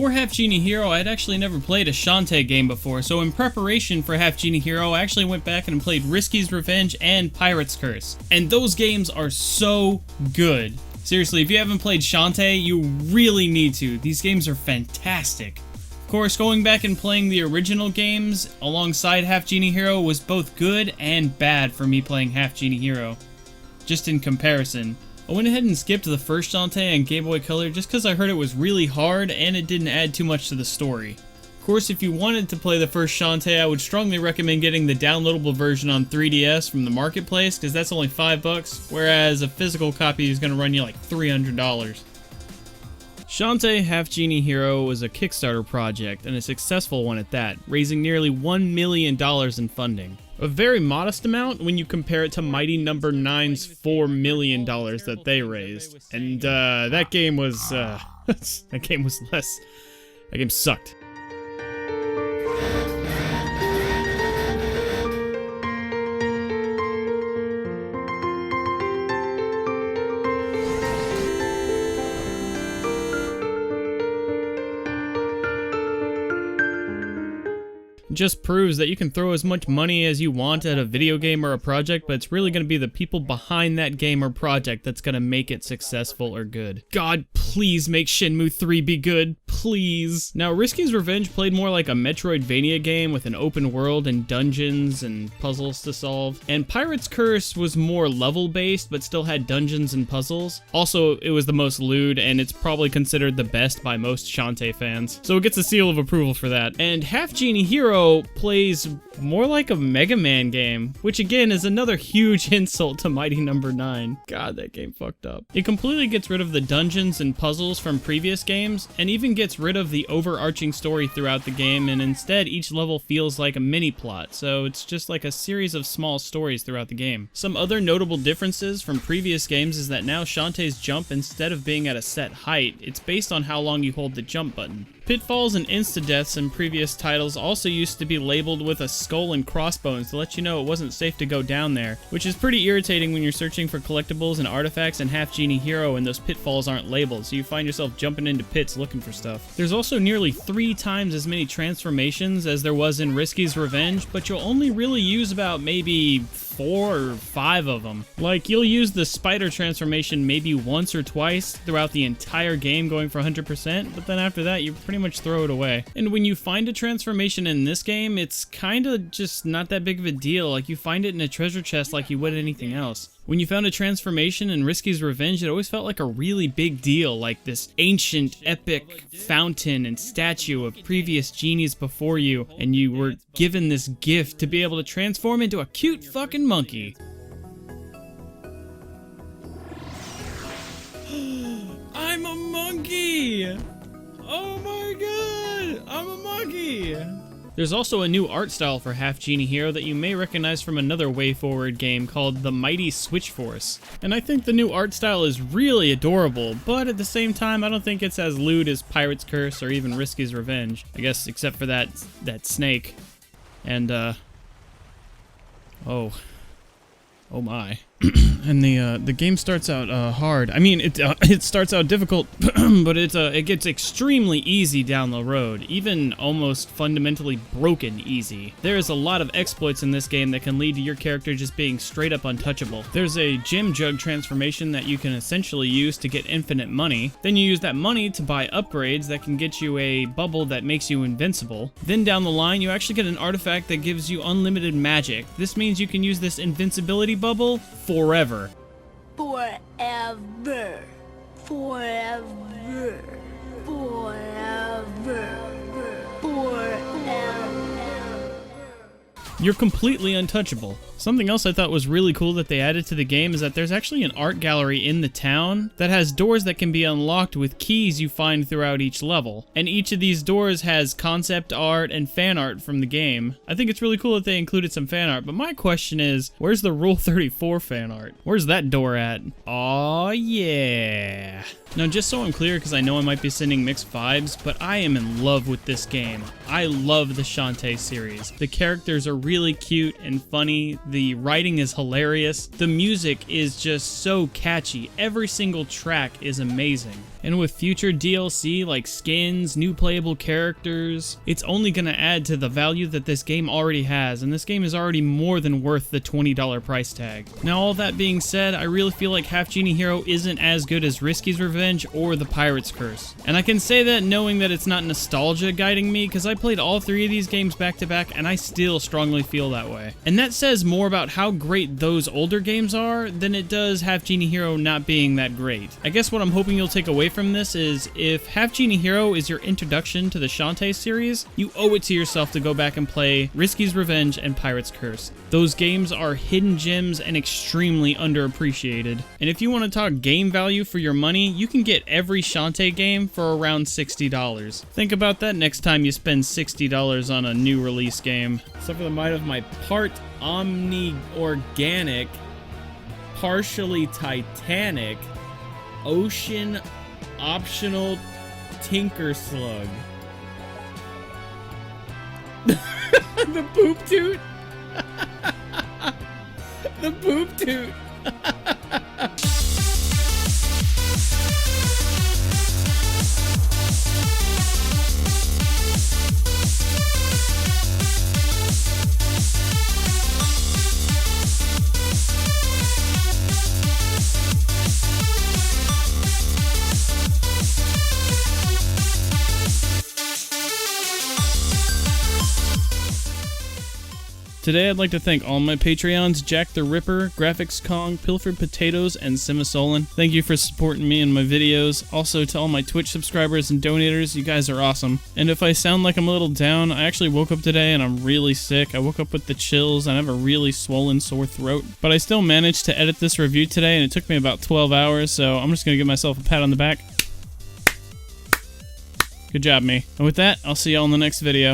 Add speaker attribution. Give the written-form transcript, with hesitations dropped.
Speaker 1: Before Half Genie Hero, I'd actually never played a Shantae game before, so in preparation for Half Genie Hero, I actually went back and played Risky's Revenge and Pirate's Curse. And those games are so good. Seriously, if you haven't played Shantae, you really need to. These games are fantastic. Of course, going back and playing the original games alongside Half Genie Hero was both good and bad for me playing Half Genie Hero. Just in comparison. I went ahead and skipped the first Shantae on Game Boy Color just because I heard it was really hard and it didn't add too much to the story. Of course, if you wanted to play the first Shantae, I would strongly recommend getting the downloadable version on 3DS from the marketplace because that's only $5, whereas a physical copy is going to run you like $300. Shantae Half Genie Hero was a Kickstarter project, and a successful one at that, raising nearly $1 million in funding. A very modest amount when you compare it to Mighty No. 9's $4 million that they raised. And that game was that game sucked. Just proves that you can throw as much money as you want at a video game or a project, but it's really going to be the people behind that game or project that's going to make it successful or good. God, please make Shenmue 3 be good, please. Now, Risky's Revenge played more like a Metroidvania game with an open world and dungeons and puzzles to solve, and Pirate's Curse was more level-based, but still had dungeons and puzzles. Also, it was the most lewd, and it's probably considered the best by most Shantae fans, so it gets a seal of approval for that. And Half Genie Hero plays more like a Mega Man game, which again is another huge insult to Mighty No. 9. God, that game fucked up. It completely gets rid of the dungeons and puzzles from previous games, and even gets rid of the overarching story throughout the game, and instead each level feels like a mini plot, so it's just like a series of small stories throughout the game. Some other notable differences from previous games is that now Shantae's jump, instead of being at a set height, it's based on how long you hold the jump button. Pitfalls and insta-deaths in previous titles also used to be labeled with a skull and crossbones to let you know it wasn't safe to go down there, which is pretty irritating when you're searching for collectibles and artifacts in Half Genie Hero and those pitfalls aren't labeled, so you find yourself jumping into pits looking for stuff. There's also nearly 3 times as many transformations as there was in Risky's Revenge, but you'll only really use about maybe 4 or 5 of them. Like, you'll use the spider transformation maybe once or twice throughout the entire game going for 100%, but then after that you pretty much throw it away. And when you find a transformation in this game, it's kinda just not that big of a deal. Like, you find it in a treasure chest like you would anything else. When you found a transformation in Risky's Revenge, it always felt like a really big deal, like this ancient, epic fountain and statue of previous genies before you, and you were given this gift to be able to transform into a cute fucking monkey. I'm a monkey! Oh my god! I'm a monkey! There's also a new art style for Half Genie Hero that you may recognize from another WayForward game called the Mighty Switch Force. And I think the new art style is really adorable, but at the same time I don't think it's as lewd as Pirate's Curse or even Risky's Revenge. I guess except for that snake. And oh my. And the game starts out hard. I mean, it starts out difficult, but it gets extremely easy down the road, even almost fundamentally broken easy. There is a lot of exploits in this game that can lead to your character just being straight up untouchable. There's a gem jug transformation that you can essentially use to get infinite money. Then you use that money to buy upgrades that can get you a bubble that makes you invincible. Then down the line, you actually get an artifact that gives you unlimited magic. This means you can use this invincibility bubble forever.
Speaker 2: Forever. Forever. Forever. Forever.
Speaker 1: You're completely untouchable. Something else I thought was really cool that they added to the game is that there's actually an art gallery in the town that has doors that can be unlocked with keys you find throughout each level. And each of these doors has concept art and fan art from the game. I think it's really cool that they included some fan art, but my question is, where's the Rule 34 fan art? Where's that door at? Aw, yeah. Now, just so I'm clear, because I know I might be sending mixed vibes, but I am in love with this game. I love the Shantae series. The characters are really cute and funny. The writing is hilarious. The music is just so catchy. Every single track is amazing. And with future DLC like skins, new playable characters, it's only going to add to the value that this game already has, and this game is already more than worth the $20 price tag. Now, all that being said, I really feel like Half Genie Hero isn't as good as Risky's Revenge or The Pirate's Curse. And I can say that knowing that it's not nostalgia guiding me, because I played all three of these games back to back and I still strongly feel that way. And that says more about how great those older games are than it does Half Genie Hero not being that great. I guess what I'm hoping you'll take away from this is, if Half Genie Hero is your introduction to the Shantae series, you owe it to yourself to go back and play Risky's Revenge and Pirate's Curse. Those games are hidden gems and extremely underappreciated. And if you want to talk game value for your money, you can get every Shantae game for around $60. Think about that next time you spend $60 on a new release game. Except for the might of my part omni-organic, partially titanic, ocean optional tinker slug. The poop toot. The poop toot. Today I'd like to thank all my Patreons, Jack the Ripper, Graphics Kong, Pilfered Potatoes, and Simisolin. Thank you for supporting me in my videos. Also to all my Twitch subscribers and donators, you guys are awesome. And if I sound like I'm a little down, I actually woke up today and I'm really sick. I woke up with the chills and I have a really swollen sore throat. But I still managed to edit this review today and it took me about 12 hours, so I'm just gonna give myself a pat on the back. Good job, me. And with that, I'll see y'all in the next video.